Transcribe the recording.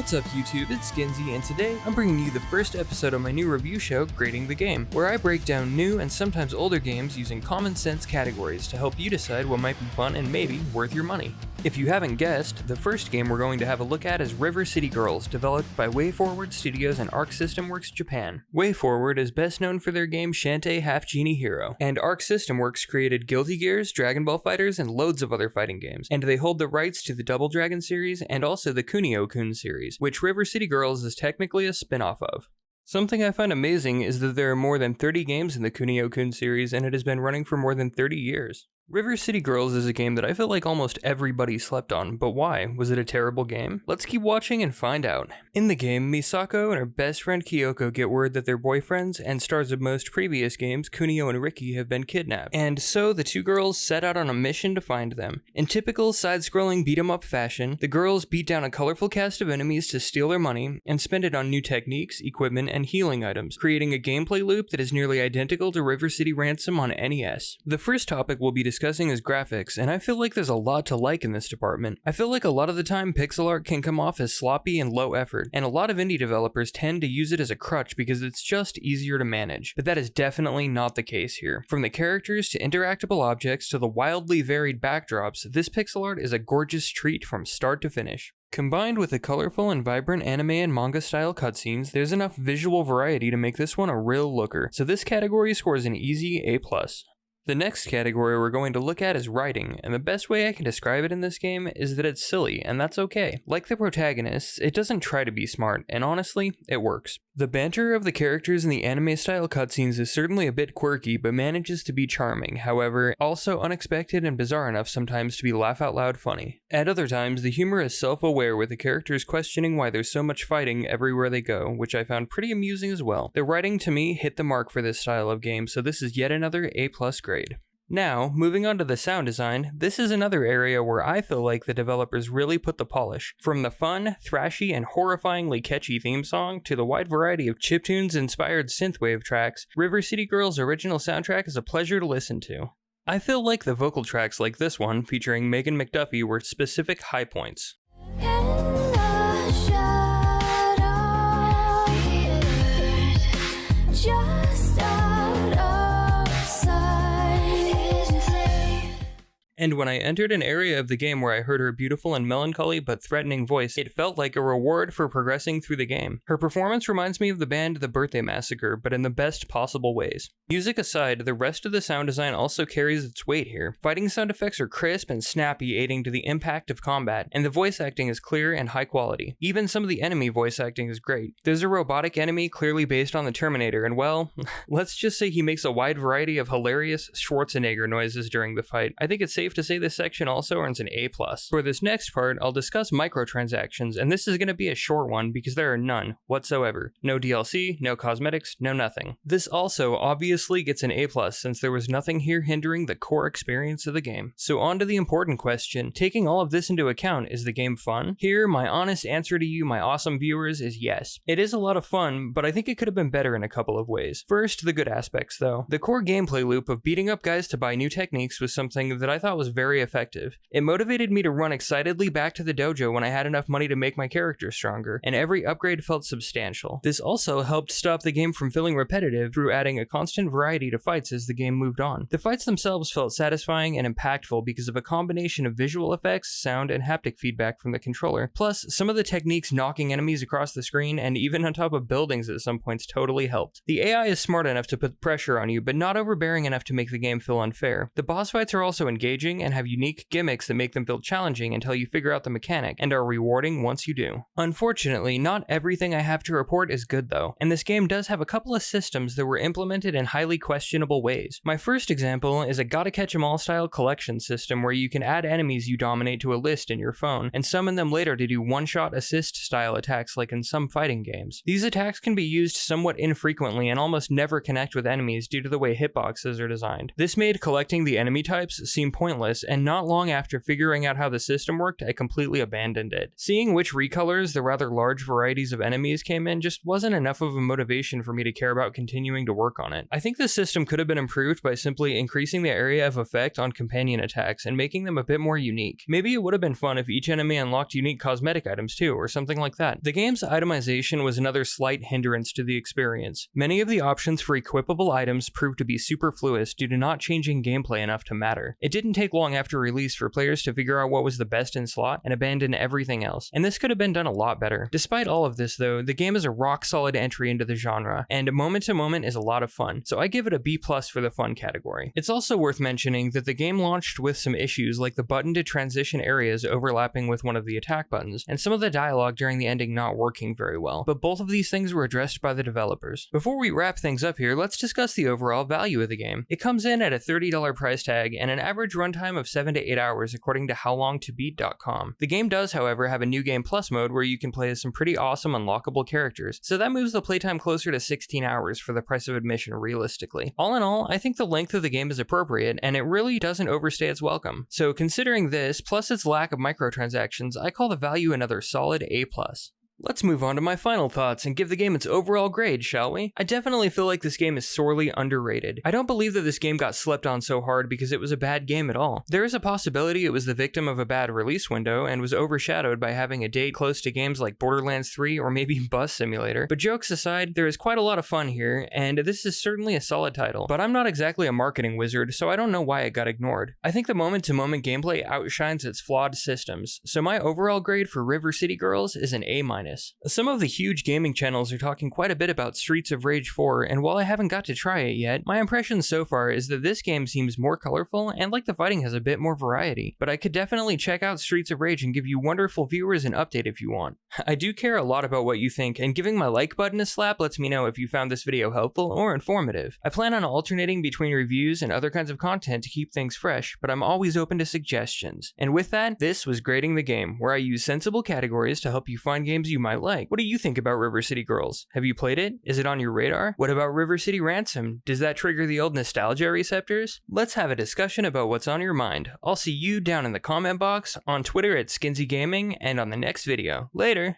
What's up YouTube, it's Skinsy, and today I'm bringing you the first episode of my new review show, Grading the Game, where I break down new and sometimes older games using common sense categories to help you decide what might be fun and maybe worth your money. If you haven't guessed, the first game we're going to have a look at is River City Girls, developed by WayForward Studios and Arc System Works Japan. WayForward is best known for their game Shantae Half Genie Hero, and Arc System Works created Guilty Gears, Dragon Ball FighterZ, and loads of other fighting games, and they hold the rights to the Double Dragon series and also the Kunio-kun series, which River City Girls is technically a spin-off of. Something I find amazing is that there are more than 30 games in the Kunio-kun series, and it has been running for more than 30 years. River City Girls is a game that I feel like almost everybody slept on, but why? Was it a terrible game? Let's keep watching and find out. In the game, Misako and her best friend Kyoko get word that their boyfriends and stars of most previous games, Kunio and Riki, have been kidnapped, and so the two girls set out on a mission to find them. In typical side-scrolling beat-em-up fashion, the girls beat down a colorful cast of enemies to steal their money and spend it on new techniques, equipment, and healing items, creating a gameplay loop that is nearly identical to River City Ransom on NES. The first topic we'll be discussing is graphics, and I feel like there's a lot to like in this department. I feel like a lot of the time pixel art can come off as sloppy and low effort, and a lot of indie developers tend to use it as a crutch because it's just easier to manage, but that is definitely not the case here. From the characters to interactable objects to the wildly varied backdrops, this pixel art is a gorgeous treat from start to finish. Combined with the colorful and vibrant anime and manga style cutscenes, there's enough visual variety to make this one a real looker, so this category scores an easy A+. The next category we're going to look at is writing, and the best way I can describe it in this game is that it's silly, and that's okay. Like the protagonists, it doesn't try to be smart, and honestly, it works. The banter of the characters in the anime-style cutscenes is certainly a bit quirky, but manages to be charming, however, also unexpected and bizarre enough sometimes to be laugh-out-loud funny. At other times, the humor is self-aware, with the characters questioning why there's so much fighting everywhere they go, which I found pretty amusing as well. The writing, to me, hit the mark for this style of game, so this is yet another A+ grade. Now, moving on to the sound design, this is another area where I feel like the developers really put the polish. From the fun, thrashy, and horrifyingly catchy theme song to the wide variety of chiptunes-inspired synthwave tracks, River City Girls' original soundtrack is a pleasure to listen to. I feel like the vocal tracks like this one, featuring Megan McDuffie, were specific high points. And when I entered an area of the game where I heard her beautiful and melancholy but threatening voice, it felt like a reward for progressing through the game. Her performance reminds me of the band The Birthday Massacre, but in the best possible ways. Music aside, the rest of the sound design also carries its weight here. Fighting sound effects are crisp and snappy, aiding to the impact of combat, and the voice acting is clear and high quality. Even some of the enemy voice acting is great. There's a robotic enemy clearly based on the Terminator, and well, let's just say he makes a wide variety of hilarious Schwarzenegger noises during the fight. I think it's safe to say this section also earns an A+. For this next part, I'll discuss microtransactions, and this is going to be a short one because there are none whatsoever. No DLC, no cosmetics, no nothing. This also obviously gets an A+, since there was nothing here hindering the core experience of the game. So on to the important question, taking all of this into account, is the game fun? Here, my honest answer to you, my awesome viewers, is yes. It is a lot of fun, but I think it could have been better in a couple of ways. First, the good aspects though. The core gameplay loop of beating up guys to buy new techniques was something that I thought was very effective. It motivated me to run excitedly back to the dojo when I had enough money to make my character stronger, and every upgrade felt substantial. This also helped stop the game from feeling repetitive through adding a constant variety to fights as the game moved on. The fights themselves felt satisfying and impactful because of a combination of visual effects, sound, and haptic feedback from the controller, plus some of the techniques knocking enemies across the screen and even on top of buildings at some points totally helped. The AI is smart enough to put pressure on you, but not overbearing enough to make the game feel unfair. The boss fights are also engaging and have unique gimmicks that make them feel challenging until you figure out the mechanic, and are rewarding once you do. Unfortunately, not everything I have to report is good though, and this game does have a couple of systems that were implemented in highly questionable ways. My first example is a gotta catch 'em all style collection system where you can add enemies you dominate to a list in your phone, and summon them later to do one-shot assist style attacks like in some fighting games. These attacks can be used somewhat infrequently and almost never connect with enemies due to the way hitboxes are designed. This made collecting the enemy types seem pointless pointless, and not long after figuring out how the system worked, I completely abandoned it. Seeing which recolors the rather large varieties of enemies came in just wasn't enough of a motivation for me to care about continuing to work on it. I think the system could have been improved by simply increasing the area of effect on companion attacks and making them a bit more unique. Maybe it would have been fun if each enemy unlocked unique cosmetic items too, or something like that. The game's itemization was another slight hindrance to the experience. Many of the options for equipable items proved to be superfluous due to not changing gameplay enough to matter. It didn't take long after release for players to figure out what was the best in slot and abandon everything else, and this could have been done a lot better. Despite all of this though, the game is a rock-solid entry into the genre, and moment to moment is a lot of fun, so I give it a B+ for the fun category. It's also worth mentioning that the game launched with some issues like the button to transition areas overlapping with one of the attack buttons, and some of the dialogue during the ending not working very well, but both of these things were addressed by the developers. Before we wrap things up here, let's discuss the overall value of the game. It comes in at a $30 price tag and an average runtime of 7 to 8 hours according to howlongtobeat.com. The game does, however, have a New Game Plus mode where you can play as some pretty awesome unlockable characters, so that moves the playtime closer to 16 hours for the price of admission realistically. All in all, I think the length of the game is appropriate, and it really doesn't overstay its welcome. So considering this, plus its lack of microtransactions, I call the value another solid A+. Let's move on to my final thoughts and give the game its overall grade, shall we? I definitely feel like this game is sorely underrated. I don't believe that this game got slept on so hard because it was a bad game at all. There is a possibility it was the victim of a bad release window and was overshadowed by having a date close to games like Borderlands 3 or maybe Bus Simulator, but jokes aside, there is quite a lot of fun here, and this is certainly a solid title. But I'm not exactly a marketing wizard, so I don't know why it got ignored. I think the moment-to-moment gameplay outshines its flawed systems, so my overall grade for River City Girls is an A-. Some of the huge gaming channels are talking quite a bit about Streets of Rage 4, and while I haven't got to try it yet, my impression so far is that this game seems more colorful and like the fighting has a bit more variety. But I could definitely check out Streets of Rage and give you wonderful viewers an update if you want. I do care a lot about what you think, and giving my like button a slap lets me know if you found this video helpful or informative. I plan on alternating between reviews and other kinds of content to keep things fresh, but I'm always open to suggestions. And with that, this was Grading the Game, where I use sensible categories to help you find games you might like. What do you think about River City Girls? Have you played it? Is it on your radar? What about River City Ransom? Does that trigger the old nostalgia receptors? Let's have a discussion about what's on your mind. I'll see you down in the comment box, on Twitter at Skinsy Gaming, and on the next video. Later!